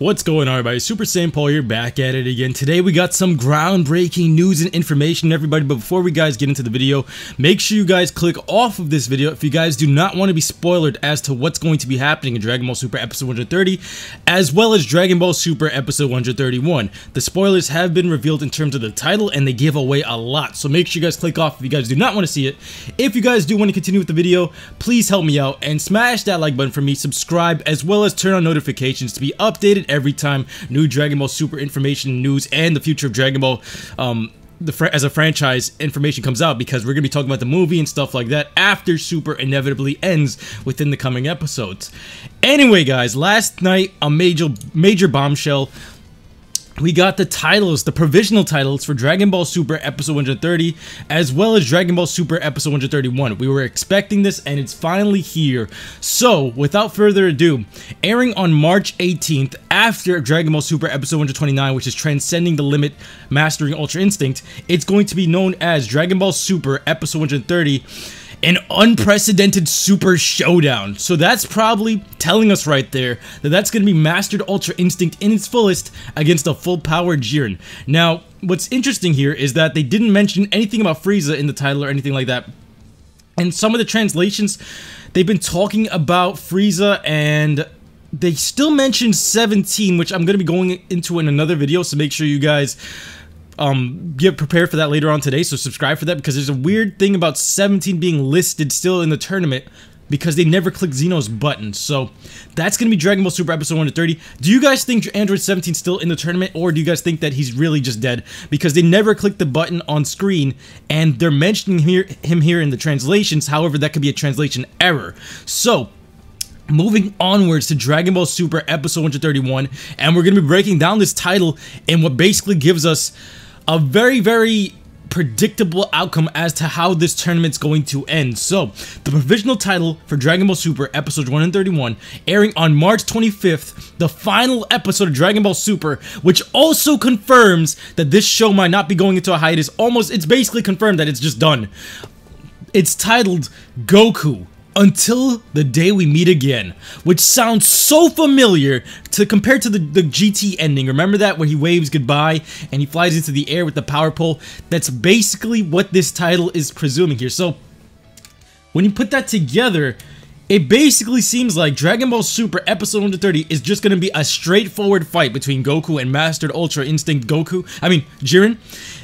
What's going on, everybody? Super Saiyan Paul here, back at it again. Today we got some groundbreaking news and information, everybody. But before we guys get into the video, make sure you guys click off of this video if you guys do not want to be spoiled as to what's going to be happening in Dragon Ball Super Episode 130, as well as Dragon Ball Super Episode 131. The spoilers have been revealed in terms of the title, and they give away a lot. So make sure you guys click off if you guys do not want to see it. If you guys do want to continue with the video, please help me out and smash that like button for me, subscribe, as well as turn on notifications to be updated every time new Dragon Ball Super information, news, and the future of Dragon Ball as a franchise information comes out, because we're going to be talking about the movie and stuff like that after Super inevitably ends within the coming episodes. Anyway, guys, last night, a major bombshell. We got the titles, the provisional titles for Dragon Ball Super Episode 130, as well as Dragon Ball Super Episode 131. We were expecting this, and it's finally here. So, without further ado, airing on March 18th, after Dragon Ball Super Episode 129, which is Transcending the Limit, Mastering Ultra Instinct, it's going to be known as Dragon Ball Super Episode 130, an unprecedented Super Showdown. So that's probably telling us right there that that's going to be Mastered Ultra Instinct in its fullest against a full-powered Jiren. Now, what's interesting here is that they didn't mention anything about Frieza in the title or anything like that. And some of the translations, they've been talking about Frieza, and they still mention 17, which I'm going to be going into in another video, so make sure you guys get prepared for that later on today. So subscribe for that, because there's a weird thing about 17 being listed still in the tournament because they never clicked Xeno's button. So that's gonna be Dragon Ball Super Episode 130. Do you guys think Android 17 still in the tournament, or do you guys think that he's really just dead? Because they never clicked the button on screen, and they're mentioning him here in the translations. However, that could be a translation error. So moving onwards to Dragon Ball Super Episode 131, and we're going to be breaking down this title in what basically gives us a very predictable outcome as to how this tournament's going to end. So, the provisional title for Dragon Ball Super Episode 131, airing on March 25th, the final episode of Dragon Ball Super, which also confirms that this show might not be going into a hiatus. It's basically confirmed that it's just done. It's titled Goku, Until the Day We Meet Again, which sounds so familiar compared to the GT ending. Remember that, where he waves goodbye and he flies into the air with the power pole? That's basically what this title is presuming here. So when you put that together, it basically seems like Dragon Ball Super Episode 130 is just going to be a straightforward fight between Goku and Mastered Ultra Instinct Jiren.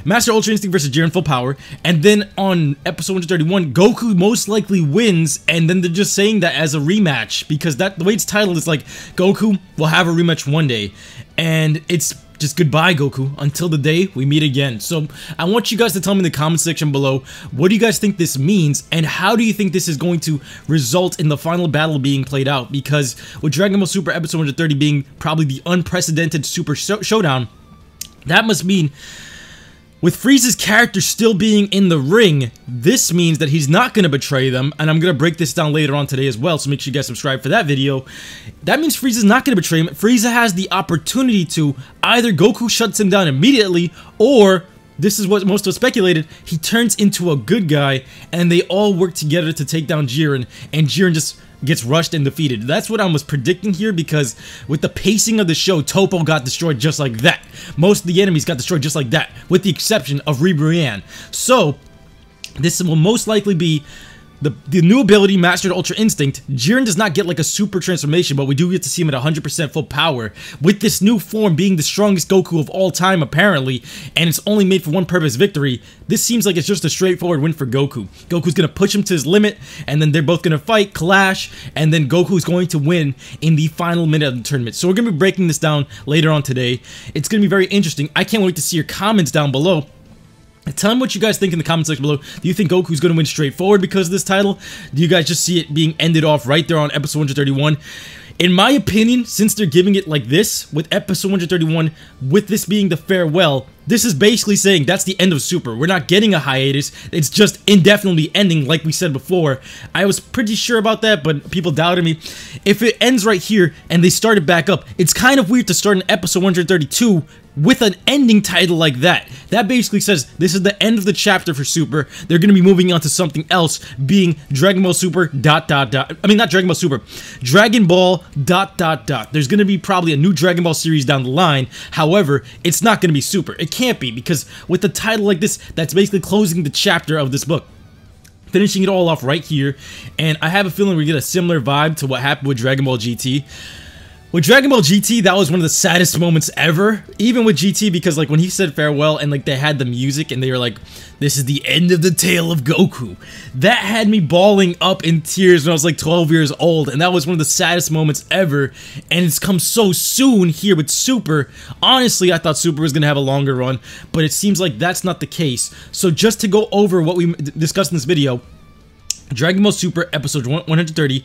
Mastered Ultra Instinct versus Jiren full power. And then on Episode 131, Goku most likely wins, and then they're just saying that as a rematch, because the way it's titled is like, Goku will have a rematch one day. And it's just goodbye, Goku, until the day we meet again. So I want you guys to tell me in the comment section below, what do you guys think this means, and how do you think this is going to result in the final battle being played out? Because with Dragon Ball Super Episode 130 being probably the unprecedented Super Showdown, that must mean, with Frieza's character still being in the ring, this means that he's not going to betray them, and I'm going to break this down later on today as well, so make sure you guys subscribe for that video. That means Frieza's not going to betray him. Frieza has the opportunity to either Goku shuts him down immediately, or, this is what most of us speculated, he turns into a good guy, and they all work together to take down Jiren, and Jiren just gets rushed and defeated. That's what I was predicting here, because with the pacing of the show, Toppo got destroyed just like that. Most of the enemies got destroyed just like that, with the exception of Brienne. So, this will most likely be the new ability, Mastered Ultra Instinct. Jiren does not get like a super transformation, but we do get to see him at 100% full power, with this new form being the strongest Goku of all time, apparently, and it's only made for one purpose, victory. This seems like it's just a straightforward win for Goku. Goku's gonna push him to his limit, and then they're both gonna fight, clash, and then Goku's going to win in the final minute of the tournament. So we're gonna be breaking this down later on today. It's gonna be very interesting. I can't wait to see your comments down below. Tell me what you guys think in the comment section below. Do you think Goku's going to win straightforward because of this title? Do you guys just see it being ended off right there on Episode 131? In my opinion, since they're giving it like this, with Episode 131, with this being the farewell, This is basically saying that's the end of Super. We're not getting a hiatus. It's just indefinitely ending, like we said before. I was pretty sure about that, but people doubted me. If it ends right here and they start it back up, it's kind of weird to start in episode 132 with an ending title like that. That basically says this is the end of the chapter for Super. They're going to be moving on to something else, being Dragon Ball Super ... I mean, not Dragon Ball Super. Dragon Ball ... There's going to be probably a new Dragon Ball series down the line. However, it's not going to be Super. It can't be, because with a title like this, that's basically closing the chapter of this book. Finishing it all off right here, and I have a feeling we get a similar vibe to what happened with Dragon Ball GT. With Dragon Ball GT, that was one of the saddest moments ever, even with GT, because like when he said farewell and like they had the music and they were like, this is the end of the tale of Goku, that had me bawling up in tears when I was like 12 years old, and that was one of the saddest moments ever, and it's come so soon here with Super. Honestly, I thought Super was going to have a longer run, but it seems like that's not the case. So just to go over what we discussed in this video, Dragon Ball Super episode 130,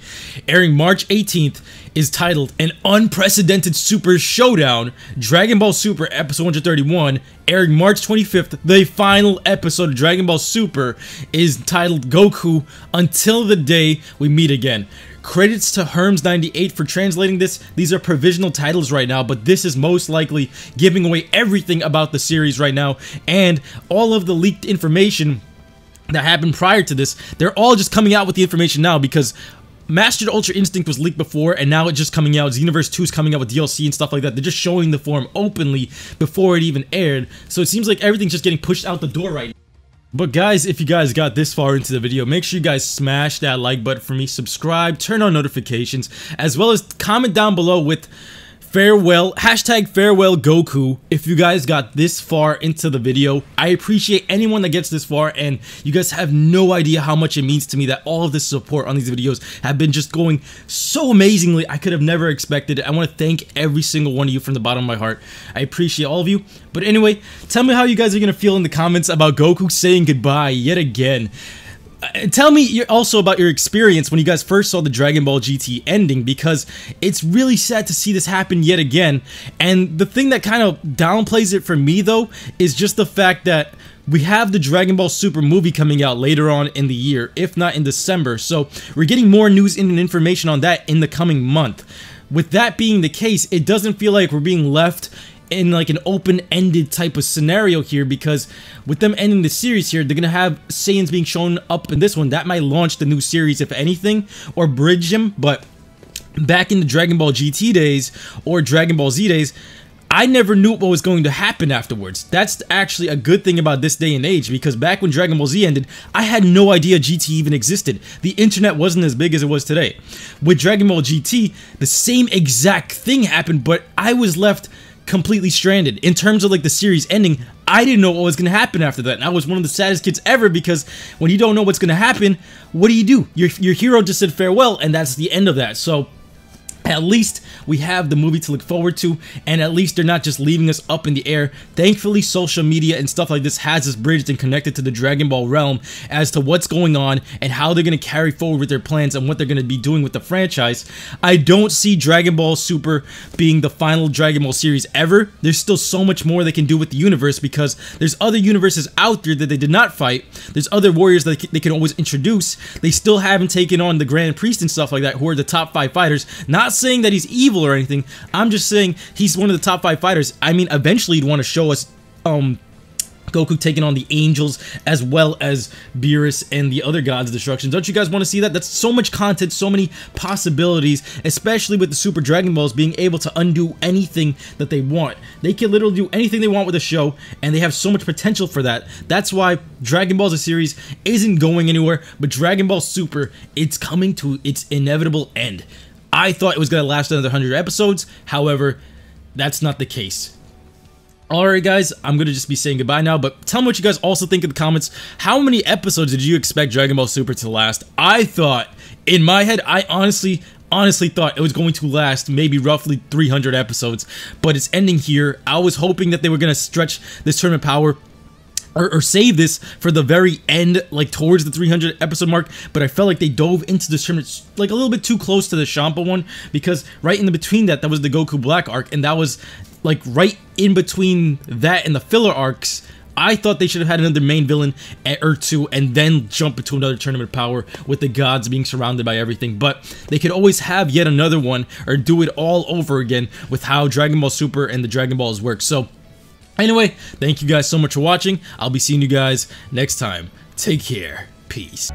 airing March 18th, is titled An Unprecedented Super Showdown. Dragon Ball Super episode 131, airing March 25th, the final episode of Dragon Ball Super, is titled Goku Until the Day We Meet Again. Credits to Herms98 for translating this. These are provisional titles right now, but this is most likely giving away everything about the series right now, and all of the leaked information that happened prior to this, they're all just coming out with the information now, because Mastered Ultra Instinct was leaked before, and now it's just coming out. Xenoverse 2 is coming out with DLC and stuff like that. They're just showing the form openly before it even aired, so it seems like everything's just getting pushed out the door right now. But guys, if you guys got this far into the video, make sure you guys smash that like button for me, subscribe, turn on notifications, as well as comment down below with farewell, hashtag farewell Goku, if you guys got this far into the video. I appreciate anyone that gets this far, and you guys have no idea how much it means to me that all of this support on these videos have been just going so amazingly. I could have never expected it. I want to thank every single one of you from the bottom of my heart. I appreciate all of you. But anyway, tell me how you guys are going to feel in the comments about Goku saying goodbye yet again. Tell me also about your experience when you guys first saw the Dragon Ball GT ending, because it's really sad to see this happen yet again. And the thing that kind of downplays it for me, though, is just the fact that we have the Dragon Ball Super movie coming out later on in the year, if not in December. So we're getting more news and information on that in the coming month. With that being the case, it doesn't feel like we're being left in like an open-ended type of scenario here, because with them ending the series here, they're gonna have Saiyans being shown up in this one. That might launch the new series if anything, or bridge them. But back in the Dragon Ball GT days or Dragon Ball Z days, I never knew what was going to happen afterwards. That's actually a good thing about this day and age, because back when Dragon Ball Z ended, I had no idea GT even existed. The internet wasn't as big as it was today. With Dragon Ball GT, the same exact thing happened, but I was left completely stranded. In terms of like the series ending, I didn't know what was going to happen after that, and I was one of the saddest kids ever, because when you don't know what's going to happen, what do? Your hero just said farewell, and that's the end of that. So at least we have the movie to look forward to, and at least they're not just leaving us up in the air. Thankfully, social media and stuff like this has us bridged and connected to the Dragon Ball realm as to what's going on and how they're going to carry forward with their plans and what they're going to be doing with the franchise. I don't see Dragon Ball Super being the final Dragon Ball series ever. There's still so much more they can do with the universe, because there's other universes out there that they did not fight. There's other warriors that they can always introduce. They still haven't taken on the Grand Priest and stuff like that, who are the top 5 fighters. Not saying that he's evil or anything, I'm just saying he's one of the top 5 fighters. I mean, eventually you'd want to show us Goku taking on the angels as well as Beerus and the other gods of destruction. Don't you guys want to see that? That's so much content, so many possibilities, especially with the Super Dragon Balls being able to undo anything that they want. They can literally do anything they want with the show, and they have so much potential for that. That's why Dragon Ball, the series, isn't going anywhere, but Dragon Ball Super, it's coming to its inevitable end. I thought it was going to last another 100 episodes, however, that's not the case. Alright guys, I'm going to just be saying goodbye now, but tell me what you guys also think in the comments. How many episodes did you expect Dragon Ball Super to last? I thought, in my head, I honestly thought it was going to last maybe roughly 300 episodes, but it's ending here. I was hoping that they were going to stretch this tournament power or save this for the very end, like towards the 300 episode mark, but I felt like they dove into this tournament like a little bit too close to the Champa one, because right in the between that was the Goku Black arc, and that was like right in between that and the filler arcs, I thought they should have had another main villain at Earth 2 and then jump into another tournament of power with the gods being surrounded by everything. But they could always have yet another one or do it all over again with how Dragon Ball Super and the Dragon Balls work. So anyway, thank you guys so much for watching. I'll be seeing you guys next time. Take care. Peace.